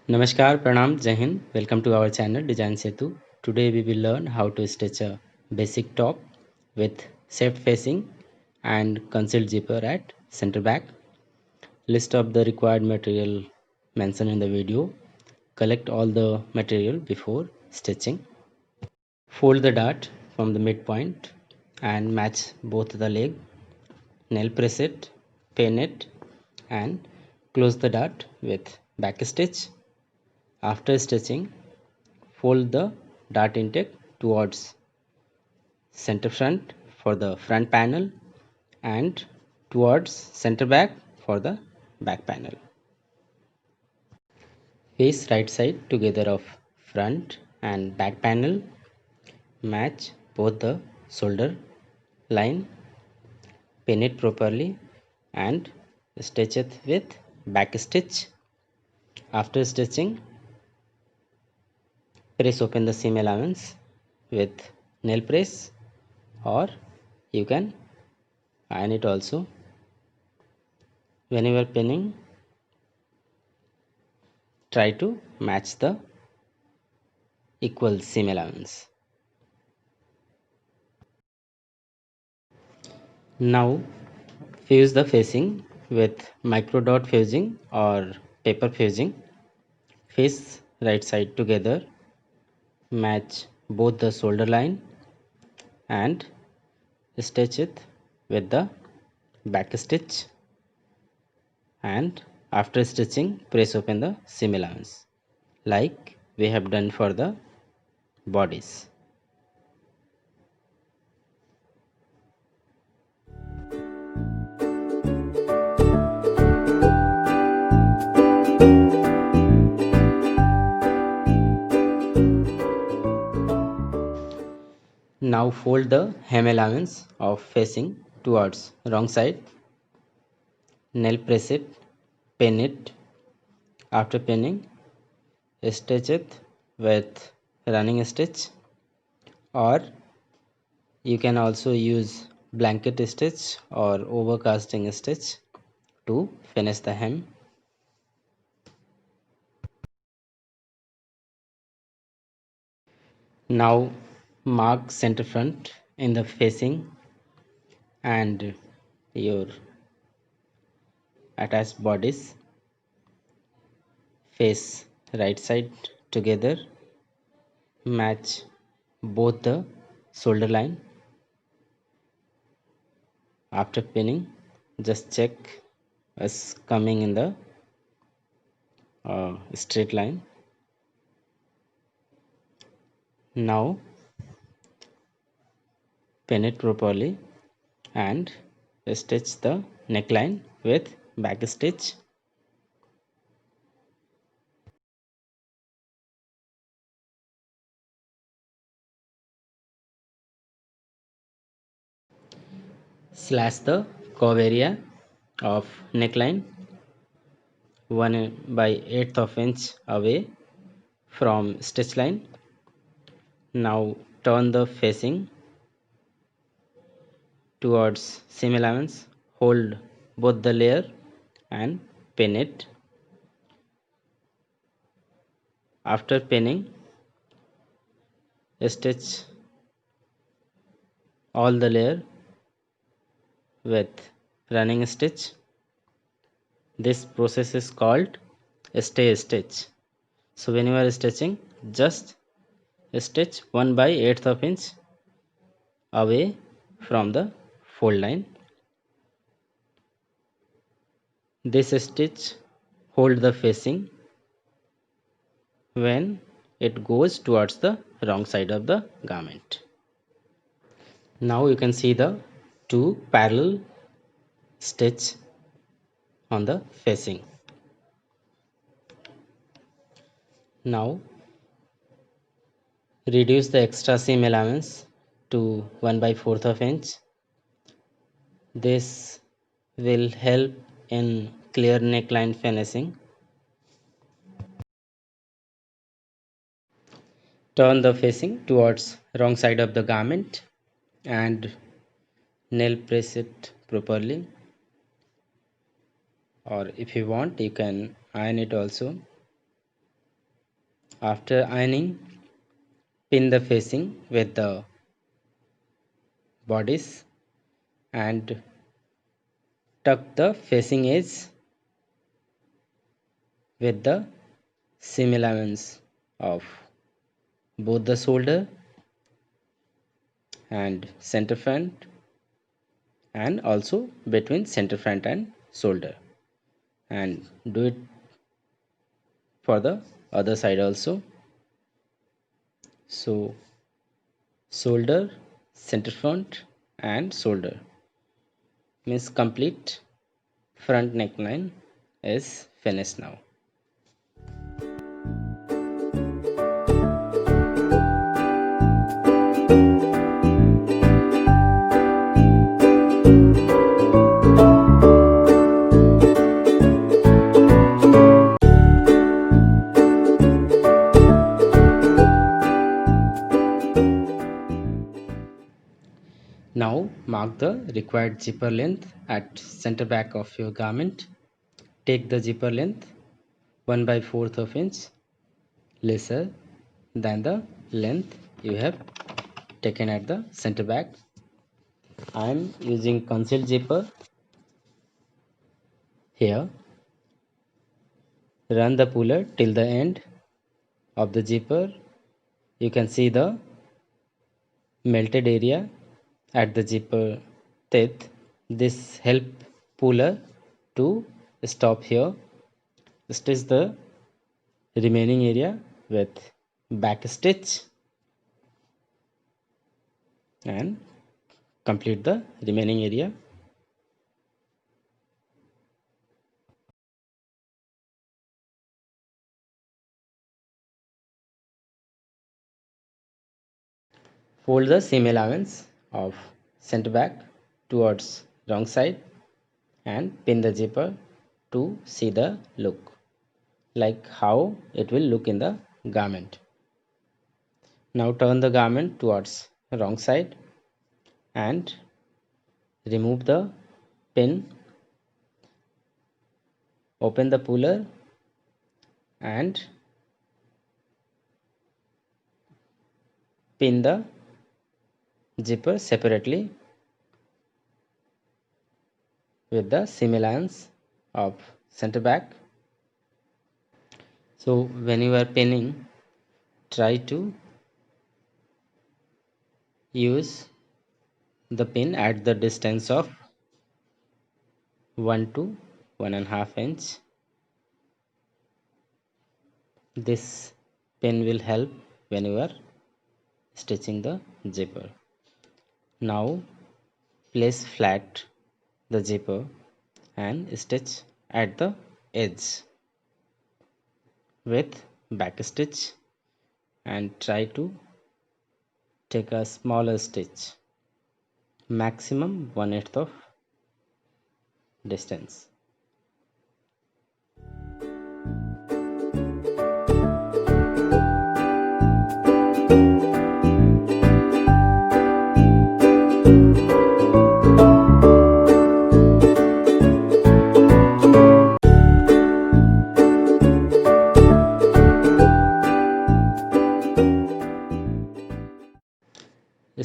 Namaskar, Pranam, Jai Hind. Welcome to our channel Design Setu. Today we will learn how to stitch a basic top with shaft facing and concealed zipper at center back. List of the required material mentioned in the video. Collect all the material before stitching. Fold the dart from the midpoint and match both the leg. Nail press it, pin it and close the dart with back stitch. After stitching, fold the dart intake towards center front for the front panel and towards center back for the back panel. Face right side together of front and back panel. Match both the shoulder line, pin it properly and stitch it with back stitch. After stitching, press open the seam allowance with nail press, or you can iron it also. When you are pinning, try to match the equal seam allowance. Now fuse the facing with micro dot fusing or paper fusing. Face right side together, match both the shoulder line and stitch it with the back stitch, and after stitching press open the seam allowance like we have done for the bodice. Now fold the hem allowance of facing towards wrong side. Nail press it, pin it. After pinning, stitch it with running stitch, or you can also use blanket stitch or overcasting stitch to finish the hem. Now mark center front in the facing and your attached bodice. Face right side together, match both the shoulder line. After pinning, just check us coming in the straight line. Now pin it properly and stitch the neckline with back stitch. Slash the curve area of neckline 1/8 of inch away from stitch line. Now turn the facing towards seam allowance, hold both the layer and pin it. After pinning, stitch all the layer with running stitch. This process is called stay stitch. So when you are stitching, just stitch 1/8 of inch away from the fold line. This stitch hold the facing when it goes towards the wrong side of the garment. Now you can see the two parallel stitch on the facing. Now reduce the extra seam allowance to 1/4 of inch. This will help in clear neckline finishing. Turn the facing towards wrong side of the garment and nail press it properly, or if you want you can iron it also. After ironing, pin the facing with the bodice and tuck the facing edge with the seam allowance of both the shoulder and center front, and also between center front and shoulder, and do it for the other side also. So shoulder, center front and shoulder means complete front neckline is finished now. Now mark the required zipper length at center back of your garment. Take the zipper length 1 by 4th of inch lesser than the length you have taken at the center back. I am using concealed zipper here. Run the puller till the end of the zipper. You can see the melted area at the zipper teeth. This help puller to stop here. Stitch the remaining area with back stitch and complete the remaining area. Fold the seam allowance of center back towards wrong side and pin the zipper to see the look, like how it will look in the garment. Now turn the garment towards wrong side and remove the pin. Open the puller and pin the zipper separately with the seam allowance of center back. So when you are pinning, try to use the pin at the distance of 1 to 1.5 inch. This pin will help when you are stitching the zipper. Now place flat the zipper and stitch at the edge with back stitch and try to take a smaller stitch, maximum 1/8 of distance.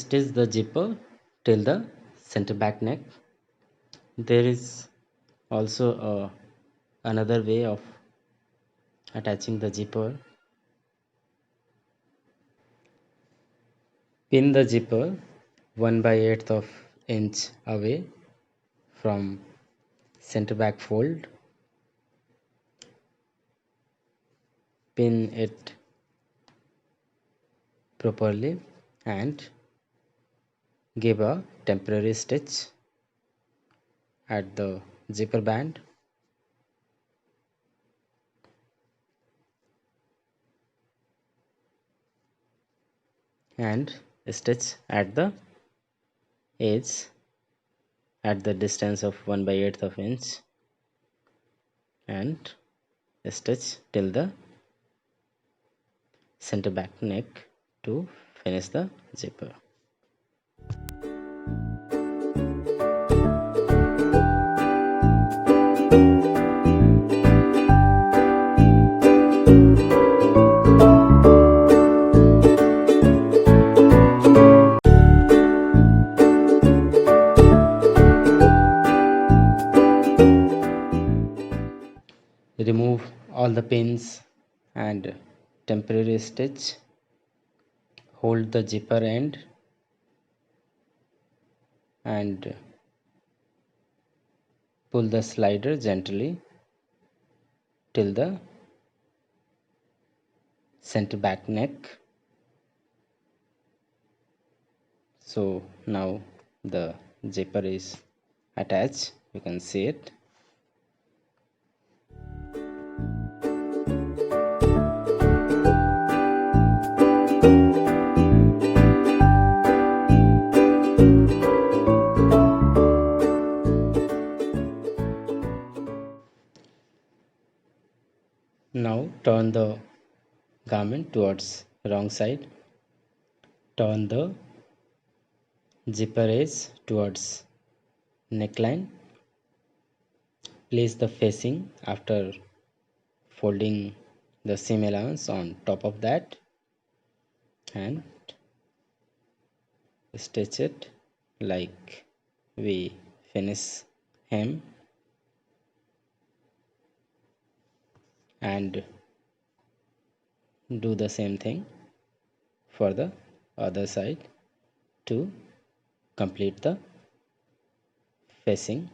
Stitch the zipper till the center back neck. There is also another way of attaching the zipper. Pin the zipper 1 by 8th of inch away from center back fold. Pin it properly and give a temporary stitch at the zipper band. And stitch at the edge at the distance of 1 by 8th of inch and stitch till the center back neck to finish the zipper. pins and temporary stitch. Hold the zipper end and pull the slider gently till the center back neck. So now the zipper is attached, you can see it. Now turn the garment towards wrong side. Turn the zipper edge towards neckline. Place the facing after folding the seam allowance on top of that and stitch it like we finish hem, and do the same thing for the other side to complete the facing.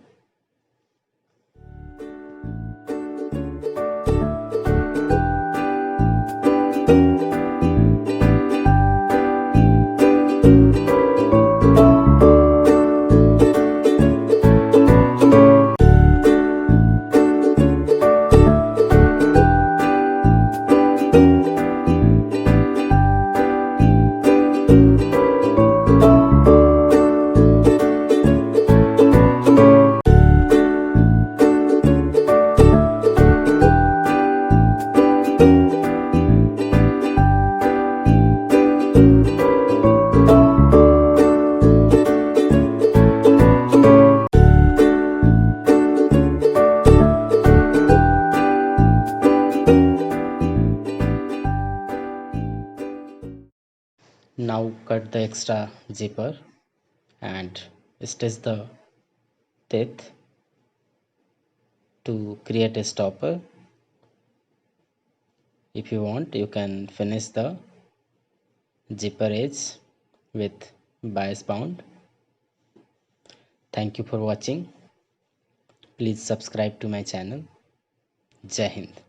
Now cut the extra zipper and stitch the teeth to create a stopper. If you want, you can finish the zipper edge with bias bound. Thank you for watching. Please subscribe to my channel. Jai Hind.